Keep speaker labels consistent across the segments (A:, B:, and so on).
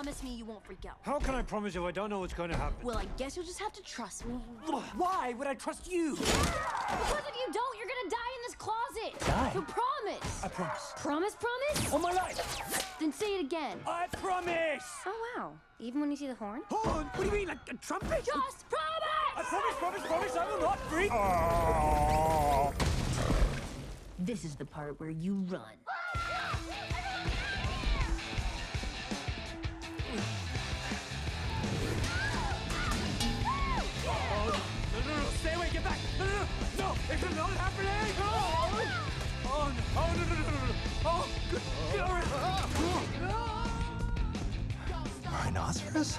A: promise me you won't freak out.
B: How can I promise if I don't know what's going to happen?
A: Well, I guess you'll just have to trust me.
B: Why would I trust you?
A: Because if you don't, you're gonna die in this closet.
B: Die?
A: So promise.
B: I promise.
A: Promise?
B: On my life.
A: Then say it again.
B: I promise.
A: Oh, wow. Even when you see the horn?
B: Horn? What do you mean, like a trumpet?
A: Just promise!
B: I promise, I will not freak.
A: This is the part where you run.
B: No, stay away, get back. No, it's not happening. Oh, no. Oh, good.
C: Rhinoceros?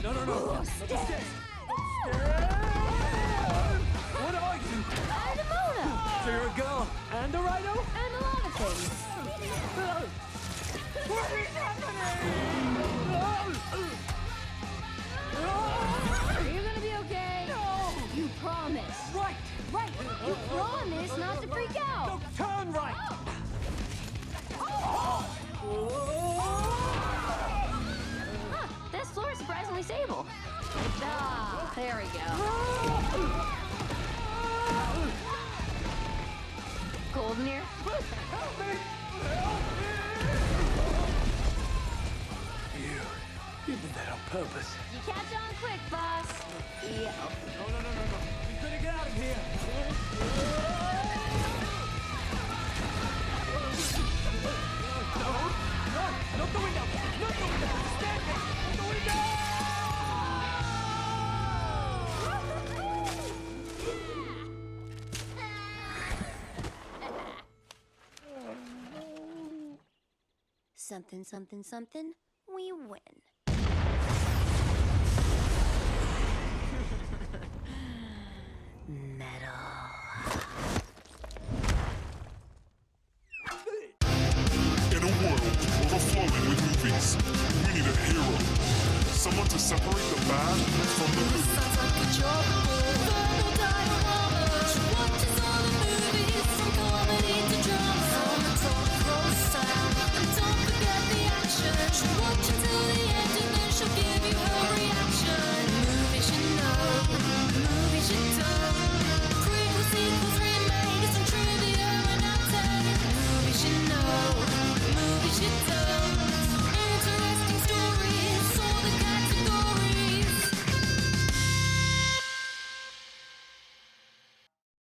B: No. Stay. What are you?
A: Nimona!
B: So you're a girl and a rhino?
A: And a lot of things.
B: What is happening?
A: You're gonna be okay.
B: No!
A: You promise.
B: Right!
A: You promise not to freak out.
B: No, turn right!
A: Huh, this floor is surprisingly stable. Ah, there we go. Cold in here?
B: Help me! You did that on purpose.
A: You catch on quick, boss. Yeah.
B: No. We gotta get out of here. No, not the window. Not the window. Staircase. The window.
A: Something, we win. Metal.
D: In a world overflowing with movies, we need a hero. Someone to separate the bad from the good.
E: Sounds like a job. Verbal dioramas. Watches all the movies from comedy to drama. From the top roll sound. And don't forget the action. She'll watch until the end and then she'll give you her reaction. Movies you know, movies you don't. Prequel, sequels, remakes, and trivia and outtake. Movies you know, movies you don't. Interesting stories, all the categories.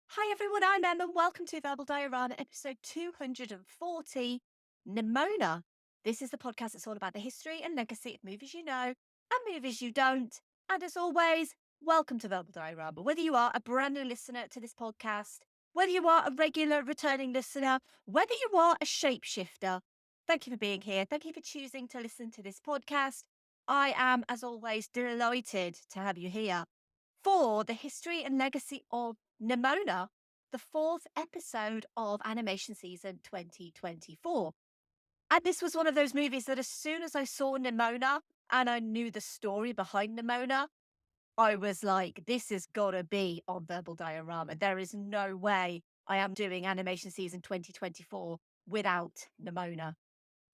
F: Hi everyone, I'm Emma. Welcome to Verbal Diorama, episode 240, Nimona. This is the podcast that's all about the history and legacy of movies you know and movies you don't. And as always, welcome to Verbal Diorama. Whether you are a brand new listener to this podcast, whether you are a regular returning listener, whether you are a shapeshifter, thank you for being here. Thank you for choosing to listen to this podcast. I am, as always, delighted to have you here for the history and legacy of Nimona, the fourth episode of animation season 2024. And this was one of those movies that as soon as I saw Nimona and I knew the story behind Nimona, I was like, this has got to be on Verbal Diorama. There is no way I am doing animation season 2024 without Nimona.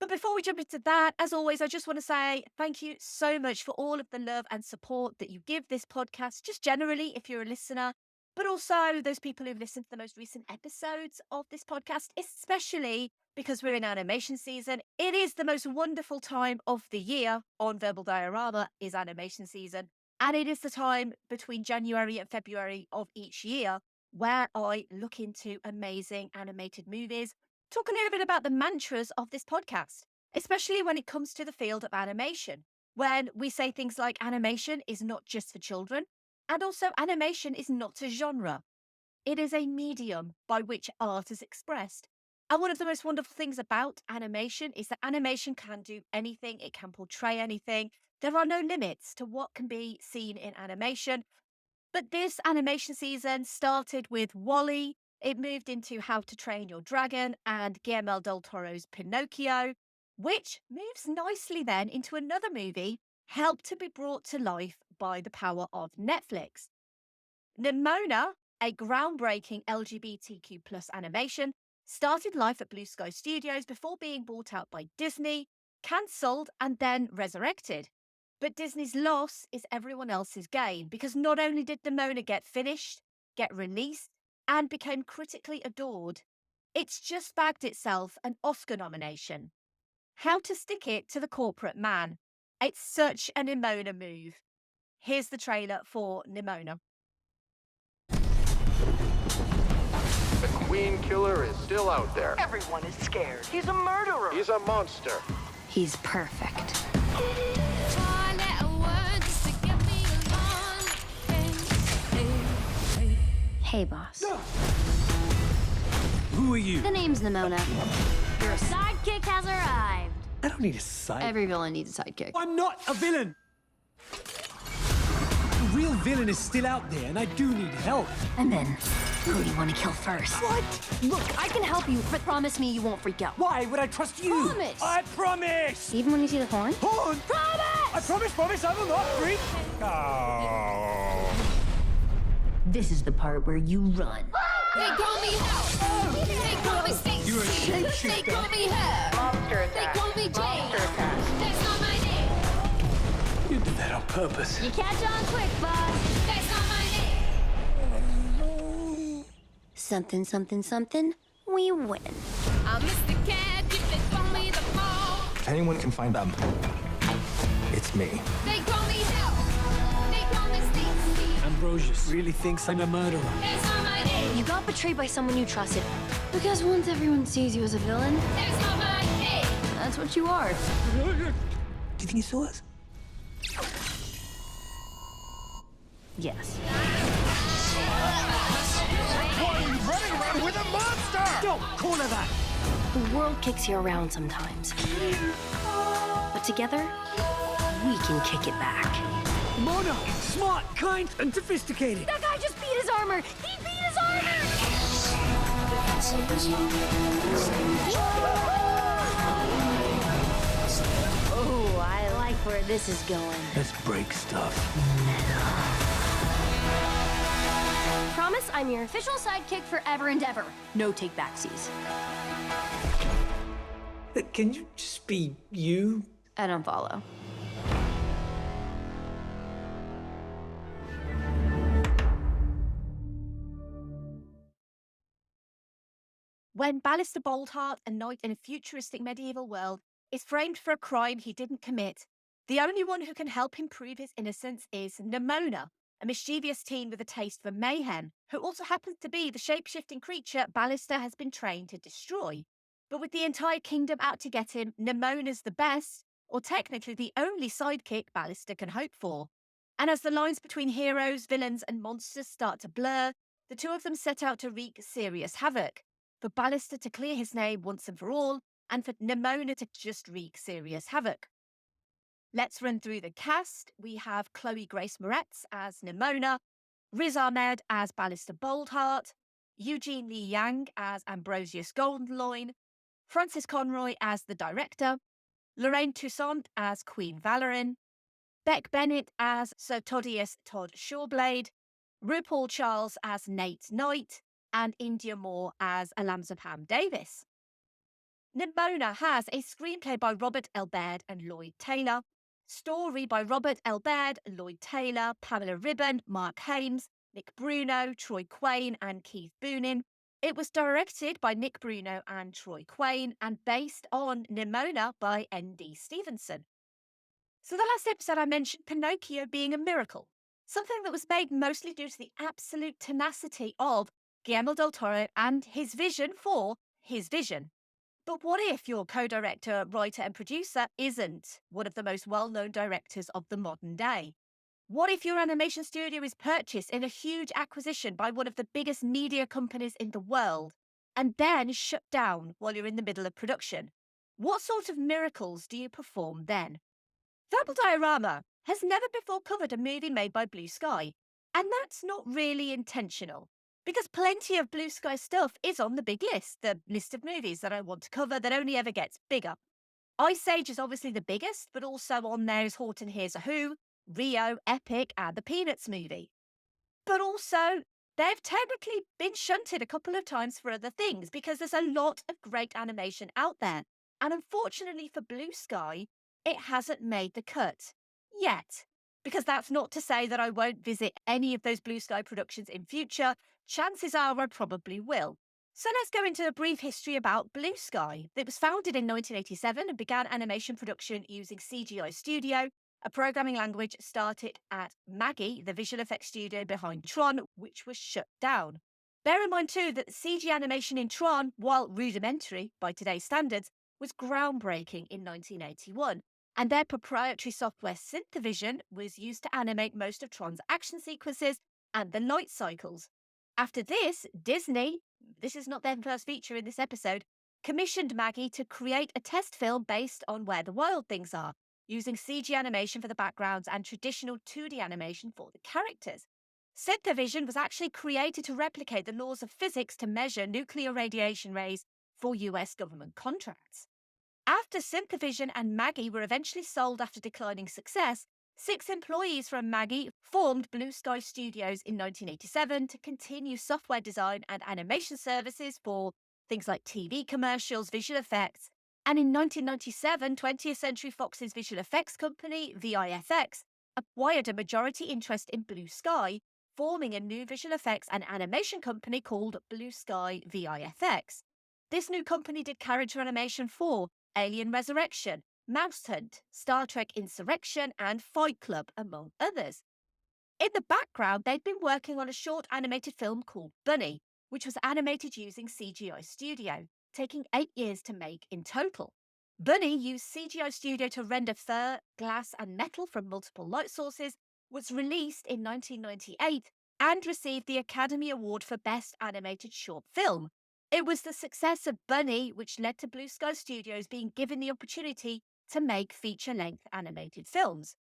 F: But before we jump into that, as always, I just want to say thank you so much for all of the love and support that you give this podcast, just generally if you're a listener, but also those people who've listened to the most recent episodes of this podcast, especially because we're in animation season. It is the most wonderful time of the year on Verbal Diorama is animation season. And it is the time between January and February of each year where I look into amazing animated movies, talk a little bit about the mantras of this podcast, especially when it comes to the field of animation, when we say things like animation is not just for children, and also animation is not a genre. It is a medium by which art is expressed. And one of the most wonderful things about animation is that animation can do anything, it can portray anything. There are no limits to what can be seen in animation. But this animation season started with WALL-E. It moved into How to Train Your Dragon and Guillermo del Toro's Pinocchio, which moves nicely then into another movie, helped to be brought to life by the power of Netflix. Nimona, a groundbreaking LGBTQ plus animation, started life at Blue Sky Studios before being bought out by Disney, cancelled, and then resurrected. But Disney's loss is everyone else's gain, because not only did Nimona get finished, get released, and became critically adored, it's just bagged itself an Oscar nomination. How to stick it to the corporate man. It's such a Nimona move. Here's the trailer for Nimona.
C: The Queen Killer is still out there.
G: Everyone is scared. He's a murderer.
C: He's a monster.
A: He's perfect. Hey, boss.
B: Who are you?
A: The name's Nimona. Your sidekick has arrived.
B: I don't need a sight.
A: Every villain needs a sidekick.
B: I'm not a villain. The real villain is still out there, and I do need help.
A: And then, who do you want to kill first?
B: What?
A: Look, I can help you, but promise me you won't freak out.
B: Why would I trust you?
A: Promise.
B: I promise.
A: Even when you see the horn?
B: Horn.
A: Promise!
B: I promise, I will not freak. Oh.
A: This is the part where you run.
E: They call me Hell. They call me Stacy.
B: You're a shapeshifter.
E: They call me Her.
G: Monster
E: They
G: attack.
E: call me Jane.
G: Monster attack.
E: That's not my name.
B: You did that on purpose.
A: You catch on quick, boss.
E: That's not my name.
A: Something, something, something. We win.
E: I'm Mr. Cat. If they call me the ball.
H: If anyone can find them, it's me.
E: They call me Hell. They call me Stacy.
B: Ambrosius really thinks I'm a murderer.
E: That's not my name.
A: You got betrayed by someone you trusted. Because once everyone sees you as a villain,
E: That's not my name.
A: that's what you are.
H: Do you think he saw us?
A: Yes.
C: Running around with a monster!
B: Don't call her that.
A: The world kicks you around sometimes. But together, we can kick it back.
B: Mona, smart, kind, and sophisticated.
A: That guy just beat his armor! He beat his armor! Oh, I like where this is going.
B: Let's break stuff.
A: Promise I'm your official sidekick forever and ever. No take-backsies.
B: Can you just be you?
A: I don't follow.
F: When Ballister Boldheart, a knight in a futuristic medieval world, is framed for a crime he didn't commit, the only one who can help him prove his innocence is Nimona, a mischievous teen with a taste for mayhem, who also happens to be the shape-shifting creature Ballister has been trained to destroy. But with the entire kingdom out to get him, Nimona's the best, or technically the only sidekick Ballister can hope for. And as the lines between heroes, villains, and monsters start to blur, the two of them set out to wreak serious havoc. For Ballister to clear his name once and for all, and for Nimona to just wreak serious havoc. Let's run through the cast. We have Chloe Grace Moretz as Nimona, Riz Ahmed as Ballister Boldheart, Eugene Lee Yang as Ambrosius Goldenloin, Francis Conroy as the director, Lorraine Toussaint as Queen Valorin, Beck Bennett as Sir Todius Todd Shawblade, RuPaul Charles as Nate Knight, and India Moore as Alamzapam Davis. Nimona has a screenplay by Robert L. Baird and Lloyd Taylor, story by Robert L. Baird, Lloyd Taylor, Pamela Ribban, Mark Hames, Nick Bruno, Troy Quayne, and Keith Boonin. It was directed by Nick Bruno and Troy Quayne and based on Nimona by ND Stevenson. So the last episode I mentioned Pinocchio being a miracle, something that was made mostly due to the absolute tenacity of Guillermo del Toro and his vision for his vision. But what if your co-director, writer and producer isn't one of the most well-known directors of the modern day? What if your animation studio is purchased in a huge acquisition by one of the biggest media companies in the world and then shut down while you're in the middle of production? What sort of miracles do you perform then? Verbal Diorama has never before covered a movie made by Blue Sky, and that's not really intentional. Because plenty of Blue Sky stuff is on the big list, the list of movies that I want to cover that only ever gets bigger. Ice Age is obviously the biggest, but also on there is Horton Hears a Who, Rio, Epic, and the Peanuts movie. But also, They've technically been shunted a couple of times for other things because there's a lot of great animation out there. And unfortunately for Blue Sky, it hasn't made the cut yet. Because that's not to say that I won't visit any of those Blue Sky productions in future. Chances are I probably will. So let's go into a brief history about Blue Sky. It was founded in 1987 and began animation production using CGI Studio, a programming language started at Maggie, the visual effects studio behind Tron, which was shut down. Bear in mind too that the CG animation in Tron, while rudimentary by today's standards, was groundbreaking in 1981, and their proprietary software Synthavision was used to animate most of Tron's action sequences and the light cycles. After this, Disney, this is not their first feature in this episode, commissioned Maggie to create a test film based on Where the Wild Things Are, using CG animation for the backgrounds and traditional 2D animation for the characters. Synthavision was actually created to replicate the laws of physics to measure nuclear radiation rays for US government contracts. After Synthavision and Maggie were eventually sold after declining success, 6 employees from Maggie formed Blue Sky Studios in 1987 to continue software design and animation services for things like TV commercials, visual effects. And in 1997, 20th Century Fox's visual effects company, VIFX, acquired a majority interest in Blue Sky, forming a new visual effects and animation company called Blue Sky VIFX. This new company did character animation for Alien Resurrection, Mouse Hunt, Star Trek Insurrection, and Fight Club, among others. In the background, they'd been working on a short animated film called Bunny, which was animated using CGI Studio, taking 8 years to make in total. Bunny used CGI Studio to render fur, glass, and metal from multiple light sources, was released in 1998, and received the Academy Award for Best Animated Short Film. It was the success of Bunny which led to Blue Sky Studios being given the opportunity to make feature-length animated films.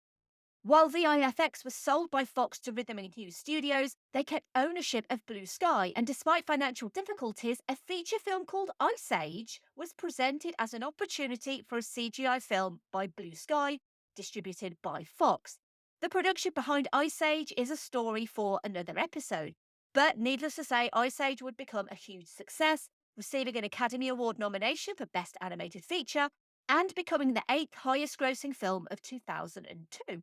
F: While VIFX was sold by Fox to Rhythm and Hughes Studios, they kept ownership of Blue Sky, and despite financial difficulties, a feature film called Ice Age was presented as an opportunity for a CGI film by Blue Sky, distributed by Fox. The production behind Ice Age is a story for another episode, but needless to say, Ice Age would become a huge success, receiving an Academy Award nomination for Best Animated Feature and becoming the 8th highest grossing film of 2002.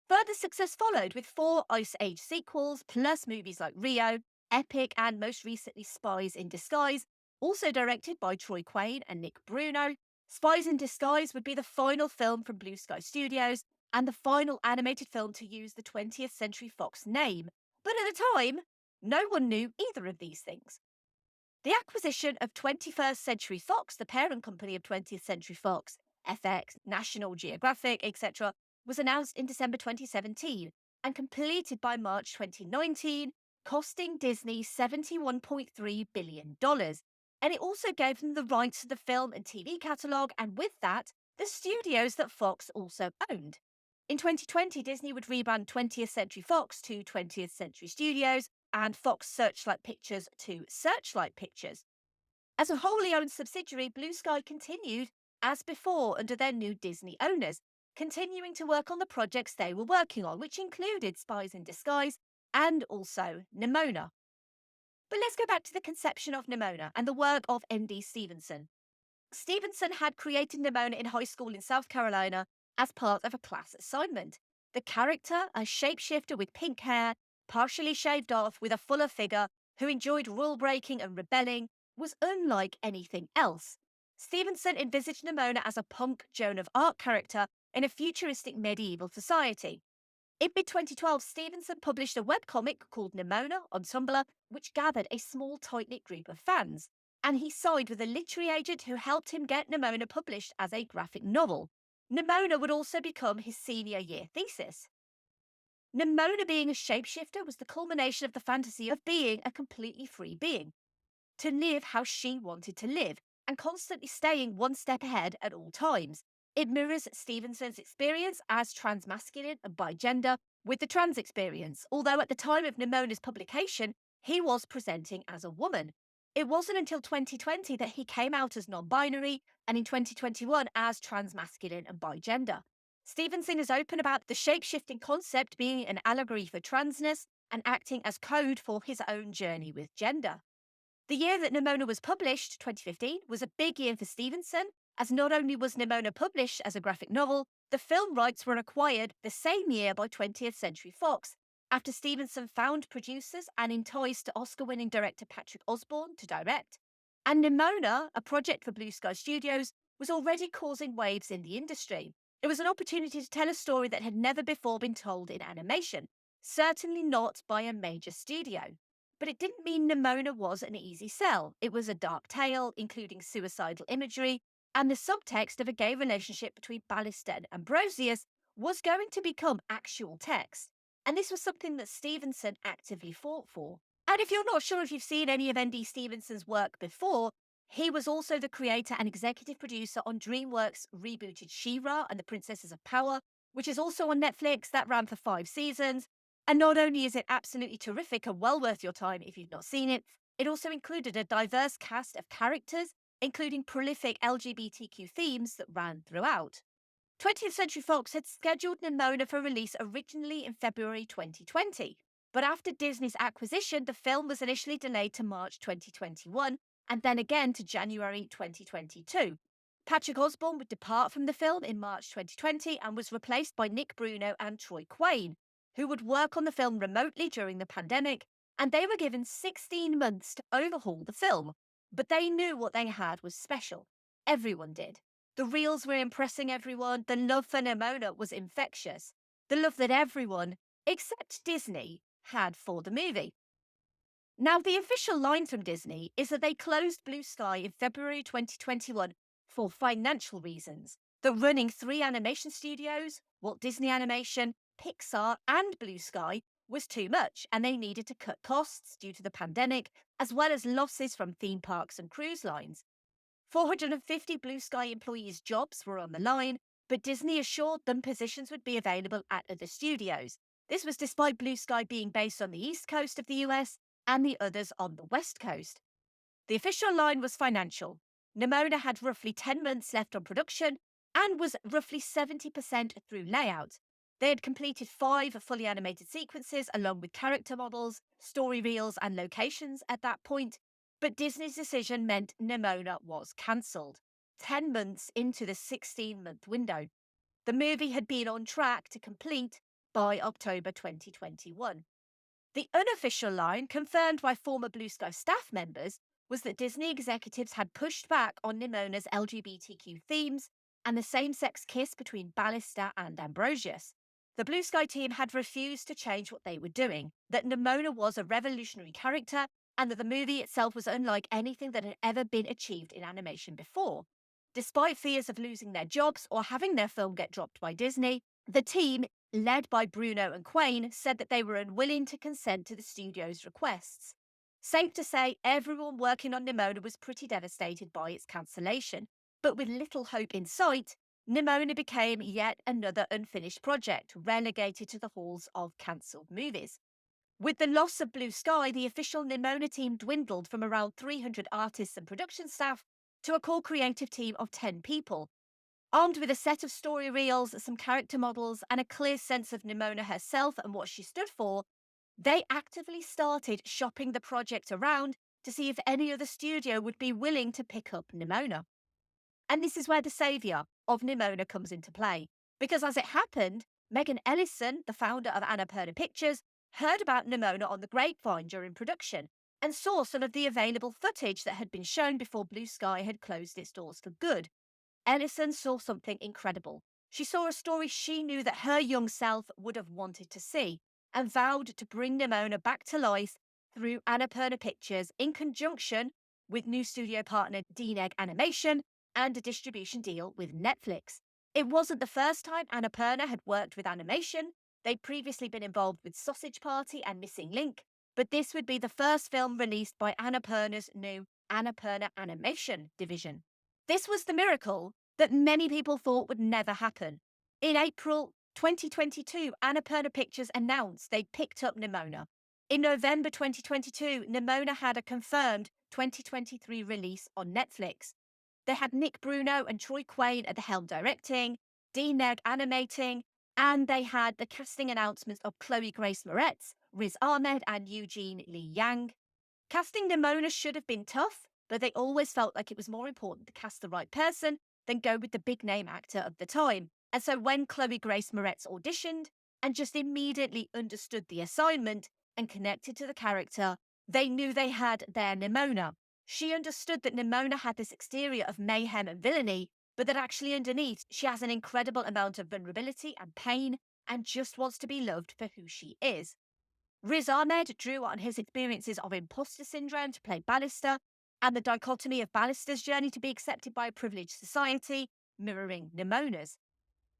F: Further success followed with 4 Ice Age sequels, plus movies like Rio, Epic, and most recently Spies in Disguise, also directed by Troy Quane and Nick Bruno. Spies in Disguise would be the final film from Blue Sky Studios and the final animated film to use the 20th Century Fox name. But at the time, no one knew either of these things. The acquisition of 21st Century Fox, the parent company of 20th Century Fox, FX, National Geographic, etc., was announced in December 2017 and completed by March 2019, costing Disney $71.3 billion. And it also gave them the rights to the film and TV catalogue, and with that, the studios that Fox also owned. In 2020, Disney would rebrand 20th Century Fox to 20th Century Studios and Fox Searchlight Pictures to Searchlight Pictures. As a wholly owned subsidiary, Blue Sky continued as before under their new Disney owners, continuing to work on the projects they were working on, which included Spies in Disguise and also Nimona. But let's go back to the conception of Nimona and the work of ND Stevenson. Stevenson had created Nimona in high school in South Carolina as part of a class assignment. The character, a shapeshifter with pink hair, partially shaved off with a fuller figure, who enjoyed rule breaking and rebelling, was unlike anything else. Stevenson envisaged Nimona as a punk Joan of Arc character in a futuristic medieval society. In mid-2012, Stevenson published a webcomic called Nimona on Tumblr, which gathered a small, tight-knit group of fans, and he signed with a literary agent who helped him get Nimona published as a graphic novel. Nimona would also become his senior year thesis. Nimona being a shapeshifter was the culmination of the fantasy of being a completely free being, to live how she wanted to live, and constantly staying one step ahead at all times. It mirrors Stevenson's experience as transmasculine and bigender with the trans experience, although at the time of Nimona's publication, he was presenting as a woman. It wasn't until 2020 that he came out as non-binary, and in 2021 as transmasculine and bigender. Stevenson is open about the shape-shifting concept being an allegory for transness, and acting as code for his own journey with gender. The year that Nimona was published, 2015, was a big year for Stevenson, as not only was Nimona published as a graphic novel, the film rights were acquired the same year by 20th Century Fox, after Stevenson found producers and enticed Oscar-winning director Patrick Osborne to direct. And Nimona, a project for Blue Sky Studios, was already causing waves in the industry. It was an opportunity to tell a story that had never before been told in animation, certainly not by a major studio. But it didn't mean Nimona was an easy sell. It was a dark tale, including suicidal imagery, and the subtext of a gay relationship between Ballista and Ambrosius was going to become actual text. And this was something that Stevenson actively fought for. And if you're not sure if you've seen any of ND Stevenson's work before, he was also the creator and executive producer on DreamWorks' rebooted She-Ra and the Princesses of Power, which is also on Netflix. That ran for 5 seasons. And not only is it absolutely terrific and well worth your time if you've not seen it, it also included a diverse cast of characters, including prolific LGBTQ themes that ran throughout. 20th Century Fox had scheduled Nimona for release originally in February 2020, but after Disney's acquisition, the film was initially delayed to March 2021 and then again to January 2022. Patrick Osborne would depart from the film in March 2020 and was replaced by Nick Bruno and Troy Quayne, who would work on the film remotely during the pandemic, and they were given 16 months to overhaul the film. But they knew what they had was special. Everyone did. The reels were impressing everyone. The love for Nimona was infectious. The love that everyone, except Disney, had for the movie. Now, the official line from Disney is that they closed Blue Sky in February 2021 for financial reasons. The running 3 animation studios, Walt Disney Animation, Pixar, and Blue Sky, was too much, and they needed to cut costs due to the pandemic, as well as losses from theme parks and cruise lines. 450 Blue Sky employees' jobs were on the line, but Disney assured them positions would be available at other studios. This was despite Blue Sky being based on the East Coast of the US and the others on the West Coast. The official line was financial. Nimona had roughly 10 months left on production and was roughly 70% through layout. They had completed 5 fully animated sequences along with character models, story reels, and locations at that point, but Disney's decision meant Nimona was cancelled, 10 months into the 16-month window. The movie had been on track to complete by October 2021. The unofficial line, confirmed by former Blue Sky staff members, was that Disney executives had pushed back on Nimona's LGBTQ themes and the same-sex kiss between Ballista and Ambrosius. The Blue Sky team had refused to change what they were doing, that Nimona was a revolutionary character, and that the movie itself was unlike anything that had ever been achieved in animation before. Despite fears of losing their jobs or having their film get dropped by Disney, the team, led by Bruno and Quayne, said that they were unwilling to consent to the studio's requests. Safe to say, everyone working on Nimona was pretty devastated by its cancellation, but with little hope in sight, Nimona became yet another unfinished project, relegated to the halls of cancelled movies. With the loss of Blue Sky, the official Nimona team dwindled from around 300 artists and production staff to a core creative team of 10 people. Armed with a set of story reels, some character models, and a clear sense of Nimona herself and what she stood for, they actively started shopping the project around to see if any other studio would be willing to pick up Nimona. And this is where the saviour of Nimona comes into play, because as it happened, Megan Ellison, the founder of Annapurna Pictures, heard about Nimona on the grapevine during production and saw some of the available footage that had been shown before Blue Sky had closed its doors for good. Ellison saw something incredible. She saw a story she knew that her young self would have wanted to see, and vowed to bring Nimona back to life through Annapurna Pictures in conjunction with new studio partner DNEG Animation and a distribution deal with Netflix. It wasn't the first time Annapurna had worked with animation. They'd previously been involved with Sausage Party and Missing Link, but this would be the first film released by Annapurna's new Annapurna Animation division. This was the miracle that many people thought would never happen. In April 2022, Annapurna Pictures announced they'd picked up Nimona. In November 2022, Nimona had a confirmed 2023 release on Netflix. They had Nick Bruno and Troy Quayne at the helm directing, DNEG animating, and they had the casting announcements of Chloe Grace Moretz, Riz Ahmed and Eugene Lee Yang. Casting Nimona should have been tough, but they always felt like it was more important to cast the right person than go with the big name actor of the time. And so when Chloe Grace Moretz auditioned and just immediately understood the assignment and connected to the character, they knew they had their Nimona. She understood that Nimona had this exterior of mayhem and villainy, but that actually underneath, she has an incredible amount of vulnerability and pain and just wants to be loved for who she is. Riz Ahmed drew on his experiences of imposter syndrome to play Ballister and the dichotomy of Ballister's journey to be accepted by a privileged society, mirroring Nimona's.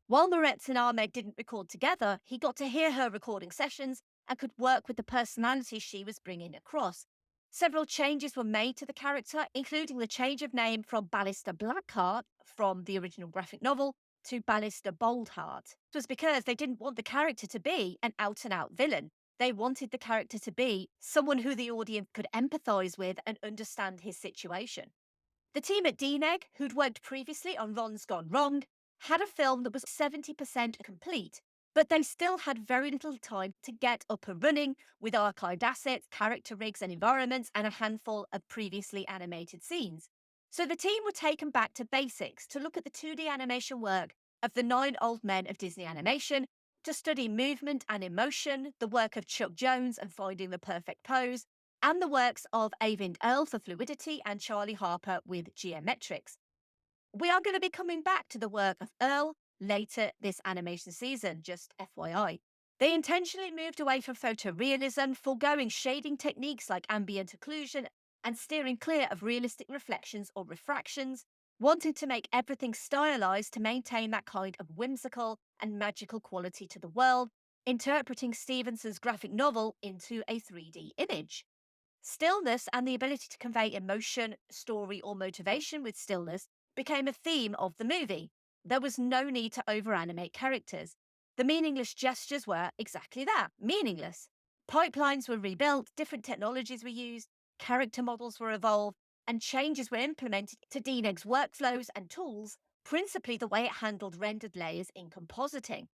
F: While Moretz and Ahmed didn't record together, he got to hear her recording sessions and could work with the personality she was bringing across. Several changes were made to the character, including the change of name from Ballister Blackheart from the original graphic novel to Ballister Boldheart. It was because they didn't want the character to be an out-and-out villain. They wanted the character to be someone who the audience could empathise with and understand his situation. The team at DNEG, who'd worked previously on Ron's Gone Wrong, had a film that was 70% complete, but they still had very little time to get up and running with archived assets, character rigs and environments, and a handful of previously animated scenes. So the team were taken back to basics to look at the 2D animation work of the 9 old men of Disney animation, to study movement and emotion, the work of Chuck Jones and finding the perfect pose, and the works of Eyvind Earle for fluidity and Charlie Harper with geometrics. We are going to be coming back to the work of Earle later this animation season, just FYI. They intentionally moved away from photorealism, foregoing shading techniques like ambient occlusion and steering clear of realistic reflections or refractions, wanting to make everything stylized to maintain that kind of whimsical and magical quality to the world, interpreting Stevenson's graphic novel into a 3D image. Stillness and the ability to convey emotion, story, or motivation with stillness became a theme of the movie. There was no need to over-animate characters. The meaningless gestures were exactly that, meaningless. Pipelines were rebuilt, different technologies were used, character models were evolved, and changes were implemented to DNEG's workflows and tools, principally the way it handled rendered layers in compositing.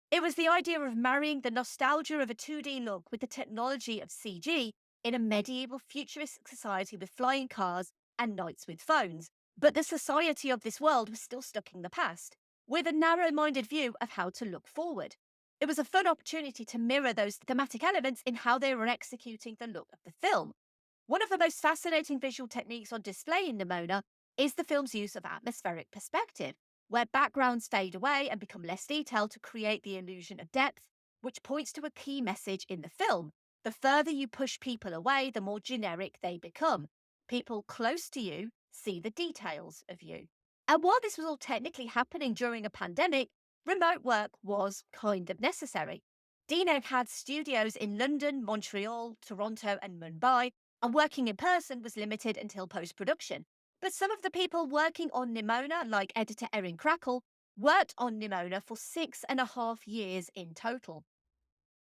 F: It was the idea of marrying the nostalgia of a 2D look with the technology of CG in a medieval futuristic society with flying cars and knights with phones. But the society of this world was still stuck in the past, with a narrow-minded view of how to look forward. It was a fun opportunity to mirror those thematic elements in how they were executing the look of the film. One of the most fascinating visual techniques on display in Nimona is the film's use of atmospheric perspective, where backgrounds fade away and become less detailed to create the illusion of depth, which points to a key message in the film. The further you push people away, the more generic they become. People close to you see the details of you. And while this was all technically happening during a pandemic, remote work was kind of necessary. DNEG had studios in London, Montreal, Toronto, and Mumbai, and working in person was limited until post-production. But some of the people working on Nimona, like editor Erin Crackle, worked on Nimona for 6.5 years in total.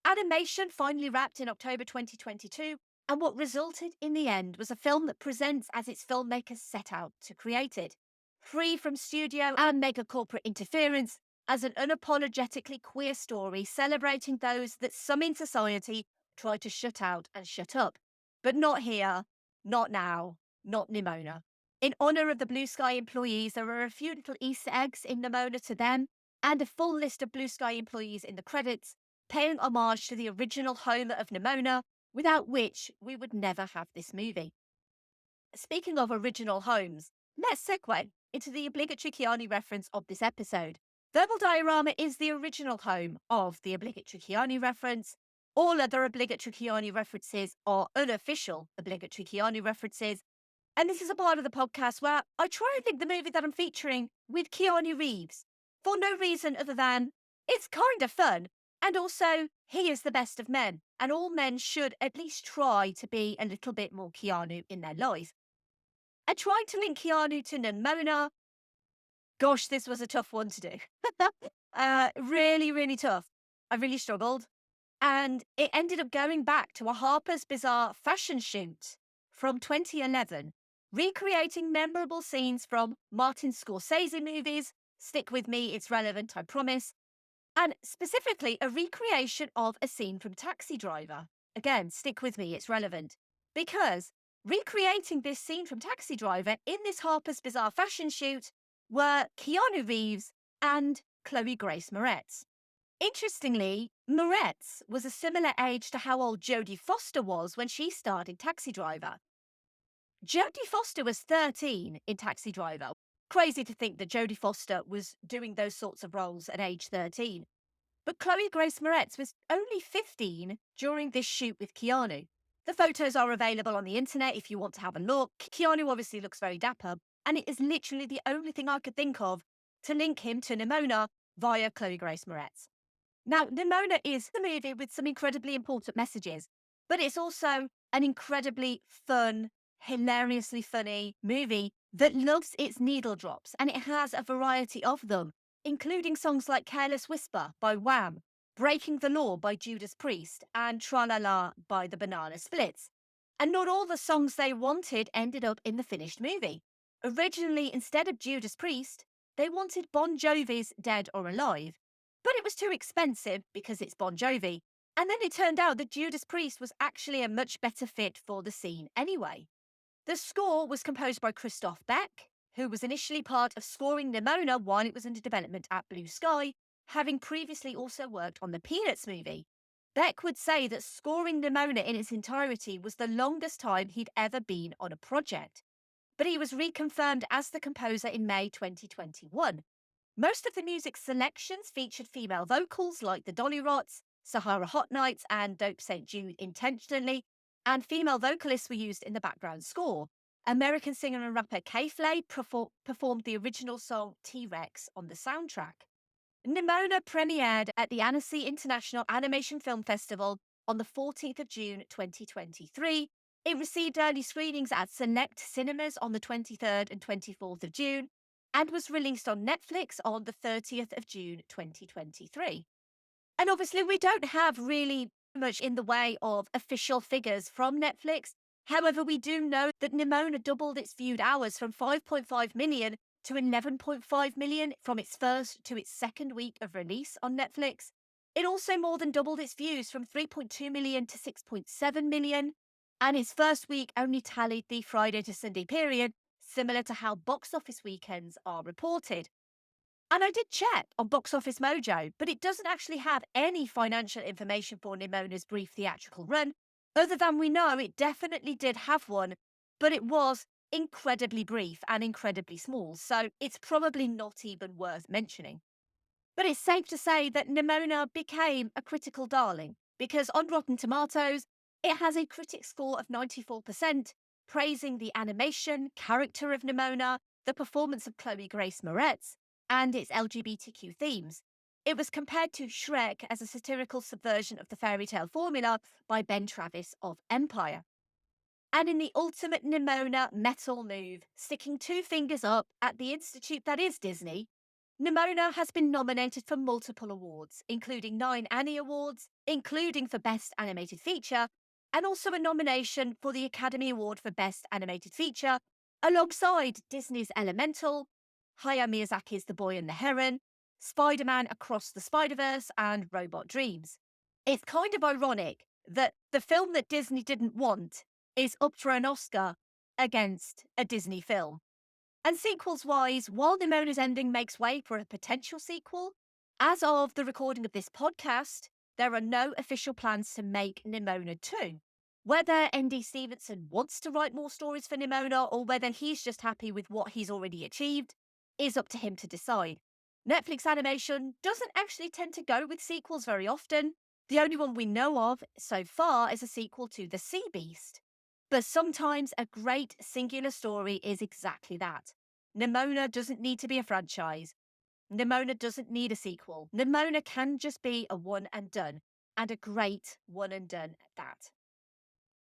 F: Animation finally wrapped in October 2022, and what resulted in the end was a film that presents as its filmmakers set out to create it, free from studio and mega corporate interference, as an unapologetically queer story celebrating those that some in society try to shut out and shut up. But not here, not now, not Nimona. In honour of the Blue Sky employees, there are a few little Easter eggs in Nimona to them, and a full list of Blue Sky employees in the credits, paying homage to the original home of Nimona, without which we would never have this movie. Speaking of original homes, let's segue into the obligatory Keanu reference of this episode. Verbal Diorama is the original home of the obligatory Keanu reference. All other obligatory Keanu references are unofficial obligatory Keanu references. And this is a part of the podcast where I try and think the movie that I'm featuring with Keanu Reeves for no reason other than it's kind of fun. And also, he is the best of men, and all men should at least try to be a little bit more Keanu in their lives. And trying to link Keanu to Nimona, gosh, this was a tough one to do. Really, really tough. I really struggled. And it ended up going back to a Harper's Bazaar fashion shoot from 2011, recreating memorable scenes from Martin Scorsese movies. Stick with me, it's relevant, I promise. and specifically a recreation of a scene from Taxi Driver. Again, stick with me, it's relevant. Because recreating this scene from Taxi Driver in this Harper's Bazaar fashion shoot were Keanu Reeves and Chloe Grace Moretz. Interestingly, Moretz was a similar age to how old Jodie Foster was when she starred in Taxi Driver. Jodie Foster was 13 in Taxi Driver. Crazy to think that Jodie Foster was doing those sorts of roles at age 13. But Chloe Grace Moretz was only 15 during this shoot with Keanu. The photos are available on the internet if you want to have a look. Keanu obviously looks very dapper, and it is literally the only thing I could think of to link him to Nimona via Chloe Grace Moretz. Now, Nimona is a movie with some incredibly important messages, but it's also an incredibly fun, hilariously funny movie that loves its needle drops, and it has a variety of them, including songs like Careless Whisper by Wham, Breaking the Law by Judas Priest, and Tra La La by the Banana Splits. And not all the songs they wanted ended up in the finished movie. Originally, instead of Judas Priest, they wanted Bon Jovi's Dead or Alive, but it was too expensive because it's Bon Jovi. And then it turned out that Judas Priest was actually a much better fit for the scene anyway. The score was composed by Christoph Beck, who was initially part of scoring Nimona while it was under development at Blue Sky, having previously also worked on the Peanuts movie. Beck would say that scoring Nimona in its entirety was the longest time he'd ever been on a project. But he was reconfirmed as the composer in May 2021. Most of the music selections featured female vocals like the Dolly Rots, Sahara Hot Nights, and Dope St. Jude intentionally, and female vocalists were used in the background score. American singer and rapper K-Flay performed the original song T-Rex on the soundtrack. Nimona premiered at the Annecy International Animation Film Festival on the 14th of June 2023. It received early screenings at select cinemas on the 23rd and 24th of June, and was released on Netflix on the 30th of June 2023. And obviously, we don't have really much in the way of official figures from Netflix. However, we do know that Nimona doubled its viewed hours from 5.5 million to 11.5 million from its first to its second week of release on Netflix. It also more than doubled its views from 3.2 million to 6.7 million, and its first week only tallied the Friday to Sunday period, similar to how box office weekends are reported. And I did check on Box Office Mojo, but it doesn't actually have any financial information for Nimona's brief theatrical run, other than we know it definitely did have one, but it was incredibly brief and incredibly small, so it's probably not even worth mentioning. But it's safe to say that Nimona became a critical darling, because on Rotten Tomatoes, it has a critic score of 94%, praising the animation, character of Nimona, the performance of Chloe Grace Moretz, and its LGBTQ themes. It was compared to Shrek as a satirical subversion of the fairy tale formula by Ben Travis of Empire. And in the ultimate Nimona metal move, sticking two fingers up at the institute that is Disney, Nimona has been nominated for multiple awards, including 9 Annie Awards, including for Best Animated Feature, and also a nomination for the Academy Award for Best Animated Feature, alongside Disney's Elemental, Hayao Miyazaki's The Boy and the Heron, Spider-Man Across the Spider-Verse, and Robot Dreams. It's kind of ironic that the film that Disney didn't want is up for an Oscar against a Disney film. And sequels-wise, while Nimona's ending makes way for a potential sequel, as of the recording of this podcast, there are no official plans to make Nimona 2. Whether ND Stevenson wants to write more stories for Nimona or whether he's just happy with what he's already achieved is up to him to decide. Netflix animation doesn't actually tend to go with sequels very often. The only one we know of so far is a sequel to The Sea Beast. But sometimes a great singular story is exactly that. Nimona doesn't need to be a franchise. Nimona doesn't need a sequel. Nimona can just be a one and done, and a great one and done at that.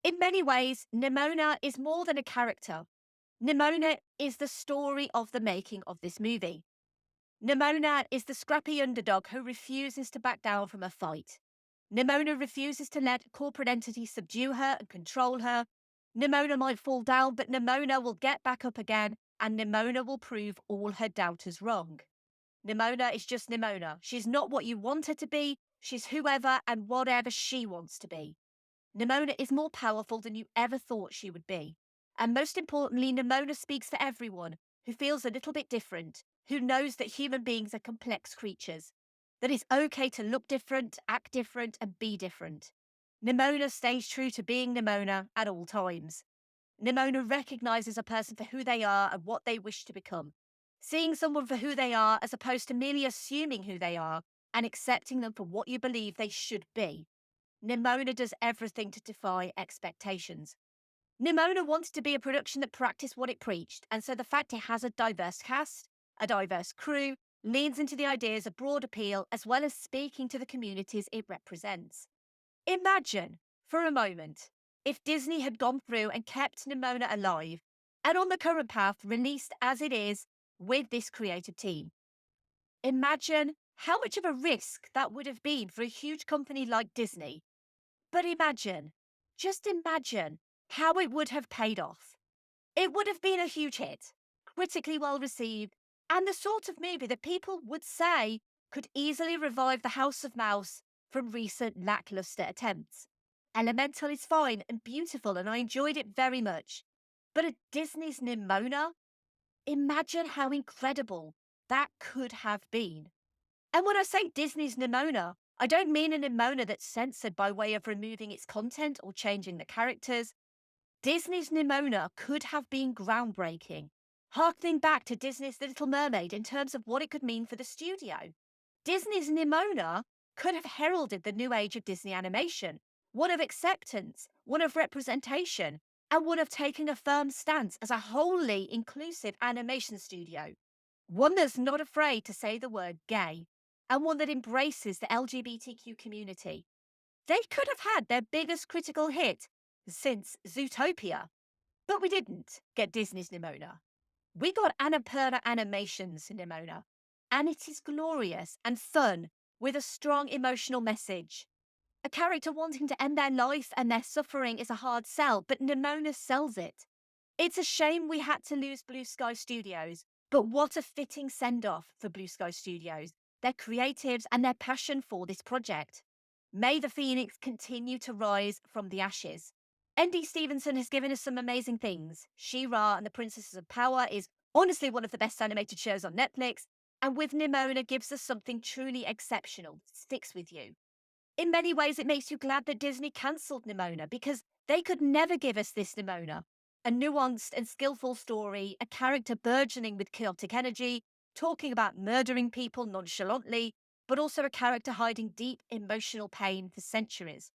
F: In many ways, Nimona is more than a character. Nimona is the story of the making of this movie. Nimona is the scrappy underdog who refuses to back down from a fight. Nimona refuses to let corporate entities subdue her and control her. Nimona might fall down, but Nimona will get back up again, and Nimona will prove all her doubters wrong. Nimona is just Nimona. She's not what you want her to be. She's whoever and whatever she wants to be. Nimona is more powerful than you ever thought she would be. And most importantly, Nimona speaks for everyone who feels a little bit different, who knows that human beings are complex creatures, that it's okay to look different, act different, and be different. Nimona stays true to being Nimona at all times. Nimona recognizes a person for who they are and what they wish to become, seeing someone for who they are as opposed to merely assuming who they are and accepting them for what you believe they should be. Nimona does everything to defy expectations. Nimona wanted to be a production that practiced what it preached, and so the fact it has a diverse cast, a diverse crew, leans into the ideas of broad appeal as well as speaking to the communities it represents. Imagine, for a moment, if Disney had gone through and kept Nimona alive, and on the current path released as it is with this creative team. Imagine how much of a risk that would have been for a huge company like Disney. But imagine, just imagine, how it would have paid off. It would have been a huge hit, critically well received, and the sort of movie that people would say could easily revive the House of Mouse from recent lackluster attempts. Elemental is fine and beautiful, and I enjoyed it very much. But at Disney's Nimona, imagine how incredible that could have been. And when I say Disney's Nimona, I don't mean a Nimona that's censored by way of removing its content or changing the characters. Disney's Nimona could have been groundbreaking, harkening back to Disney's The Little Mermaid in terms of what it could mean for the studio. Disney's Nimona could have heralded the new age of Disney animation, one of acceptance, one of representation, and one of taking a firm stance as a wholly inclusive animation studio. One that's not afraid to say the word gay, and one that embraces the LGBTQ community. They could have had their biggest critical hit since Zootopia, but we didn't get Disney's Nimona. We got Annapurna Animation's Nimona, and it is glorious and fun with a strong emotional message. A character wanting to end their life and their suffering is a hard sell, but Nimona sells it. It's a shame we had to lose Blue Sky Studios, but what a fitting send-off for Blue Sky Studios, their creatives and their passion for this project. May the Phoenix continue to rise from the ashes. ND Stevenson has given us some amazing things. She-Ra and the Princesses of Power is honestly one of the best animated shows on Netflix, and with Nimona gives us something truly exceptional that sticks with you. In many ways, it makes you glad that Disney cancelled Nimona because they could never give us this Nimona. A nuanced and skillful story, a character burgeoning with chaotic energy, talking about murdering people nonchalantly, but also a character hiding deep emotional pain for centuries.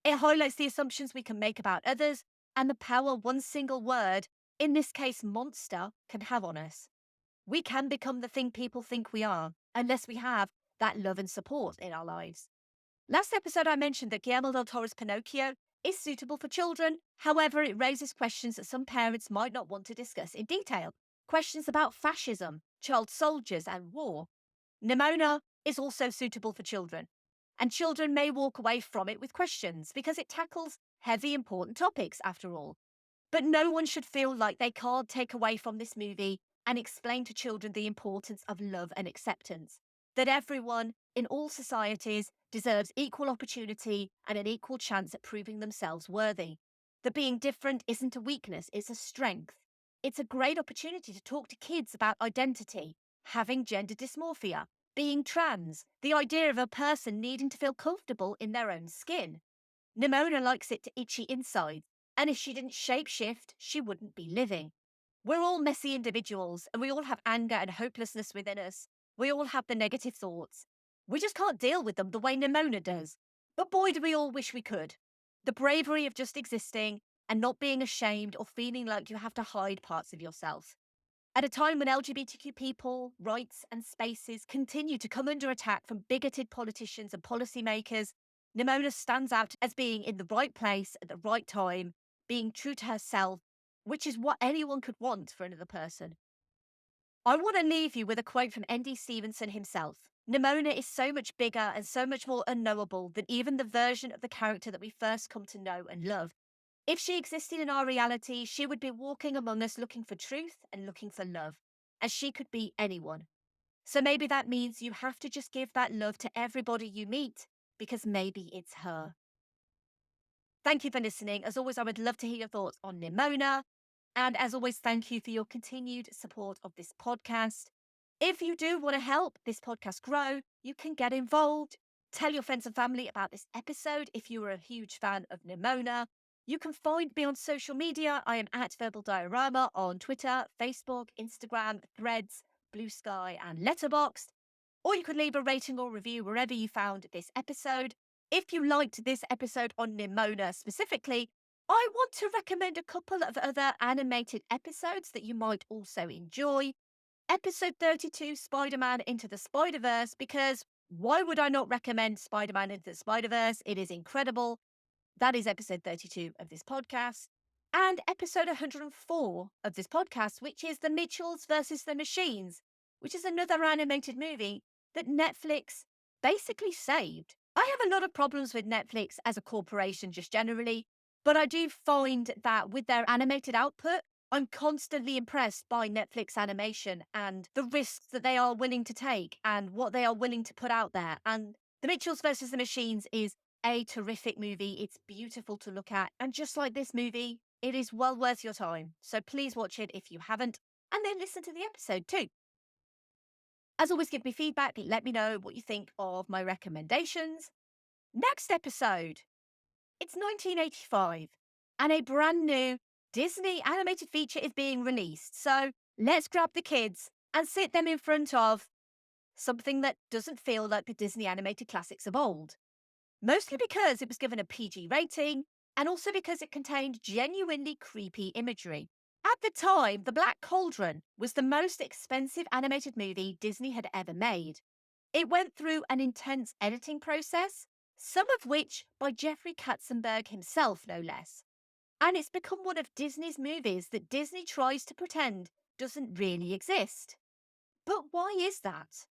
F: It highlights the assumptions we can make about others and the power one single word, in this case monster, can have on us. We can become the thing people think we are, unless we have that love and support in our lives. Last episode I mentioned that Guillermo del Toro's Pinocchio is suitable for children. However, it raises questions that some parents might not want to discuss in detail. Questions about fascism, child soldiers, and war. Nimona is also suitable for children, and children may walk away from it with questions because it tackles heavy, important topics after all. But no one should feel like they can't take away from this movie and explain to children the importance of love and acceptance, that everyone in all societies deserves equal opportunity and an equal chance at proving themselves worthy, that being different isn't a weakness, it's a strength. It's a great opportunity to talk to kids about identity, having gender dysmorphia, being trans, the idea of a person needing to feel comfortable in their own skin. Nimona likes it to itchy inside, and if she didn't shapeshift, she wouldn't be living. We're all messy individuals, and we all have anger and hopelessness within us. We all have the negative thoughts. We just can't deal with them the way Nimona does. But boy, do we all wish we could. The bravery of just existing and not being ashamed or feeling like you have to hide parts of yourself. At a time when LGBTQ people, rights and spaces continue to come under attack from bigoted politicians and policymakers, Nimona stands out as being in the right place at the right time, being true to herself, which is what anyone could want for another person. I want to leave you with a quote from ND Stevenson himself. Nimona is so much bigger and so much more unknowable than even the version of the character that we first come to know and love. If she existed in our reality, she would be walking among us looking for truth and looking for love, as she could be anyone. So maybe that means you have to just give that love to everybody you meet because maybe it's her. Thank you for listening. As always, I would love to hear your thoughts on Nimona. And as always, thank you for your continued support of this podcast. If you do want to help this podcast grow, you can get involved. Tell your friends and family about this episode if you are a huge fan of Nimona. You can find me on social media. I am at Verbal Diorama on Twitter, Facebook, Instagram, Threads, Blue Sky, and Letterboxd. Or you could leave a rating or review wherever you found this episode. If you liked this episode on Nimona specifically, I want to recommend a couple of other animated episodes that you might also enjoy. Episode 32, Spider-Man Into the Spider-Verse, because why would I not recommend Spider-Man Into the Spider-Verse? It is incredible. That is episode 32 of this podcast. And episode 104 of this podcast, which is The Mitchells versus the Machines, which is another animated movie that Netflix basically saved. I have a lot of problems with Netflix as a corporation just generally, but I do find that with their animated output, I'm constantly impressed by Netflix animation and the risks that they are willing to take and what they are willing to put out there. And The Mitchells versus the Machines is a terrific movie. It's beautiful to look at. And just like this movie, it is well worth your time. So please watch it if you haven't, and then listen to the episode too. As always, give me feedback. Let me know what you think of my recommendations. Next episode, it's 1985, and a brand new Disney animated feature is being released. So let's grab the kids and sit them in front of something that doesn't feel like the Disney animated classics of old. Mostly because it was given a PG rating, and also because it contained genuinely creepy imagery. At the time, The Black Cauldron was the most expensive animated movie Disney had ever made. It went through an intense editing process, some of which by Jeffrey Katzenberg himself, no less. And it's become one of Disney's movies that Disney tries to pretend doesn't really exist. But why is that?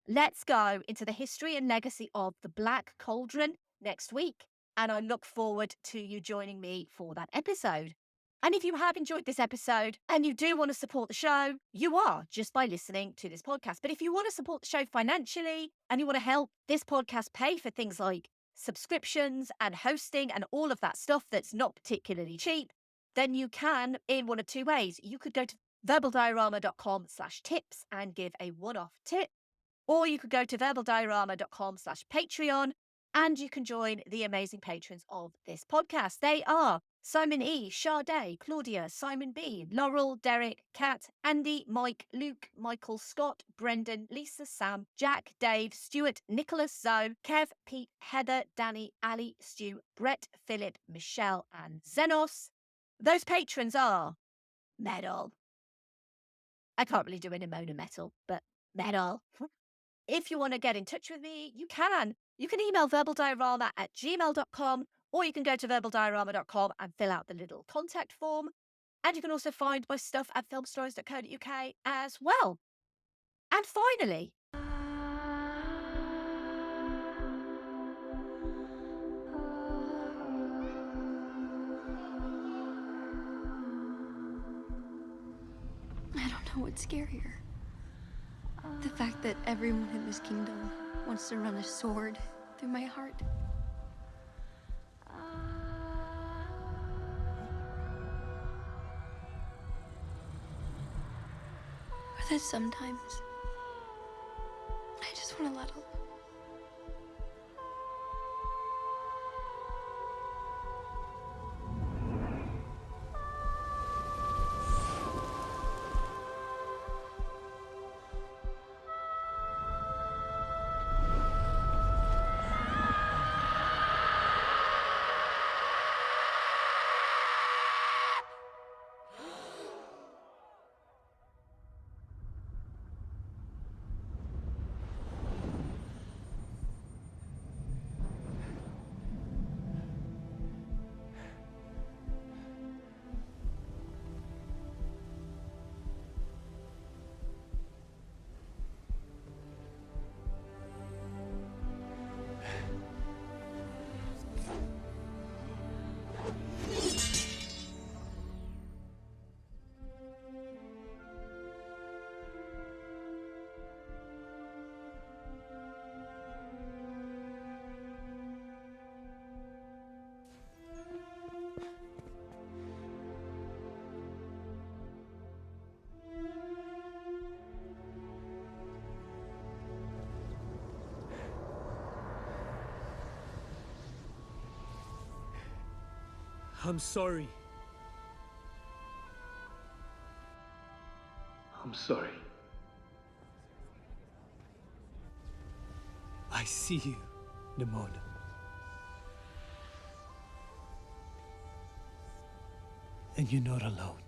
F: Let's go into the history and legacy of The Black Cauldron next week, and I look forward to you joining me for that episode. And if you have enjoyed this episode and you do want to support the show, you are just by listening to this podcast. But if you want to support the show financially and you want to help this podcast pay for things like subscriptions and hosting and all of that stuff that's not particularly cheap, then you can in one of two ways. You could go to verbaldiorama.com/tips and give a one-off tip. Or you could go to verbaldiorama.com/Patreon and you can join the amazing patrons of this podcast. They are Simon E, Sade, Claudia, Simon B, Laurel, Derek, Kat, Andy, Mike, Luke, Michael, Scott, Brendan, Lisa, Sam, Jack, Dave, Stuart, Nicholas, Zoe, Kev, Pete, Heather, Danny, Ali, Stu, Brett, Philip, Michelle, and Zenos. Those patrons are Metal. I can't really do an Nimona metal, but Metal. If you want to get in touch with me, you can. You can email verbaldiorama@gmail.com, or you can go to verbaldiorama.com and fill out the little contact form. And you can also find my stuff at filmstories.co.uk as well. And finally,
A: I don't know what's scarier. The fact that everyone in this kingdom wants to run a sword through my heart. Or that sometimes I just want to let them.
B: I'm sorry. I'm sorry. I see you, Nimona. And you're not alone.